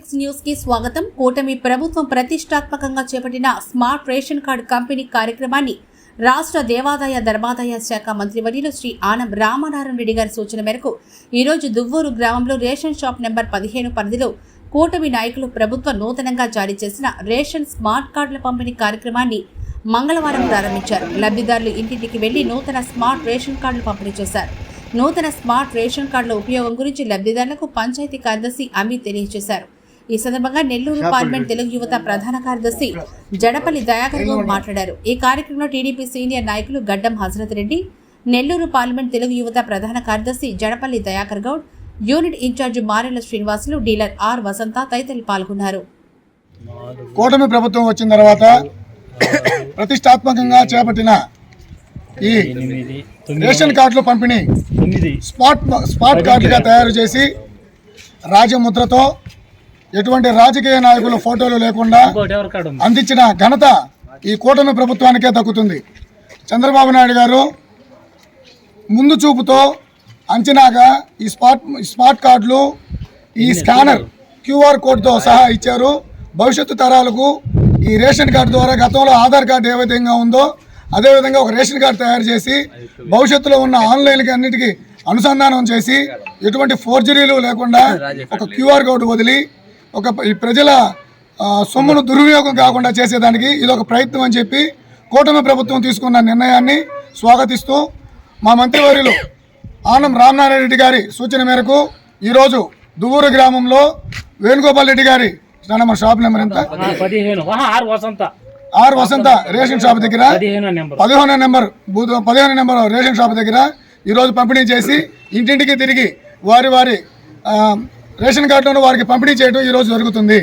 Politics news కి స్వాగతం. కూటమి ప్రభుత్వం ప్రతిష్టాత్మకంగా చేపట్టిన స్మార్ట్ రేషన్ కార్డు పంపిణీ కార్యక్రమాన్ని రాష్ట్ర దేవాదాయ ధర్మాదాయ శాఖ మంత్రివర్యులు శ్రీ ఆనం రామనారాయణ రెడ్డి గారి సూచన మేరకు ఈరోజు దువ్వూరు గ్రామంలో రేషన్ షాప్ నెంబర్ 15 పరిధిలో కూటమి నాయకులు ప్రభుత్వం నూతనంగా జారీ చేసిన రేషన్ స్మార్ట్ కార్డుల పంపిణీ కార్యక్రమాన్ని మంగళవారం ప్రారంభించారు. లబ్ధిదారులు ఇంటింటికి వెళ్లి నూతన స్మార్ట్ రేషన్ కార్డులు పంపిణీ చేశారు. నూతన స్మార్ట్ రేషన్ కార్డుల ఉపయోగం గురించి లబ్ధిదారులకు పంచాయతీ కార్యదర్శి అమిత్ తెలియజేశారు. ఈ సందర్భంగా నెల్లూరు పార్లమెంట్ తెలుగు యువత ప్రధాన కార్యదర్శి జడపల్లి దయాకర్ గౌడ్ మాట్లాడారు. ఈ కార్యక్రమంలో టీడీపీ సీనియర్ నాయకులు గడ్డం హజరత్ రెడ్డి, నెల్లూరు పార్లమెంట్ తెలుగు యువత ప్రధాన కార్యదర్శి Jadapalli Dayakar Goud, unit in-charge Marela Srinivasulu, dealer R Vasantha తదితరులు పాల్గొన్నారు. కూటమి ప్రభుత్వం వచ్చిన తర్వాత ప్రతిష్టాత్మకంగా చేపట్టిన ఈ రేషన్ కార్డుల పంపిణీ స్మార్ట్ కార్డులుగా తయారు చేసి రాజముద్రతో ఎటువంటి రాజకీయ నాయకుల ఫోటోలు లేకుండా అందించిన ఘనత ఈ కూటమి ప్రభుత్వానికే దక్కుతుంది. చంద్రబాబు నాయుడు గారు ముందు చూపుతో అంచనాగా ఈ స్మార్ట్ కార్డులు, ఈ స్కానర్, క్యూఆర్ కోడ్తో సహా ఇచ్చారు. భవిష్యత్తు తరాలకు ఈ రేషన్ కార్డు ద్వారా గతంలో ఆధార్ కార్డు ఏ విధంగా ఉందో అదేవిధంగా ఒక రేషన్ కార్డు తయారు చేసి భవిష్యత్తులో ఉన్న ఆన్లైన్కి అన్నిటికీ అనుసంధానం చేసి ఎటువంటి ఫోర్జరీలు లేకుండా ఒక క్యూఆర్ కోడ్ వదిలి ఈ ప్రజల సొమ్మును దుర్వినియోగం కాకుండా చేసేదానికి ఇది ఒక ప్రయత్నం అని చెప్పి కూటమి ప్రభుత్వం తీసుకున్న నిర్ణయాన్ని స్వాగతిస్తూ మా మంత్రివర్యులు ఆనం రామనారాయణ రెడ్డి గారి సూచన మేరకు ఈరోజు దువ్వూరు గ్రామంలో వేణుగోపాల్ రెడ్డి గారి మన షాప్ నెంబర్ ఎంత, ఆర్ వసంత రేషన్ షాప్ దగ్గర 15 నెంబర్ రేషన్ షాప్ దగ్గర ఈరోజు పంపిణీ చేసి ఇంటింటికి తిరిగి వారి రేషన్ కార్డులను వారికి పంపిణీ చేయడం ఈరోజు జరుగుతుంది.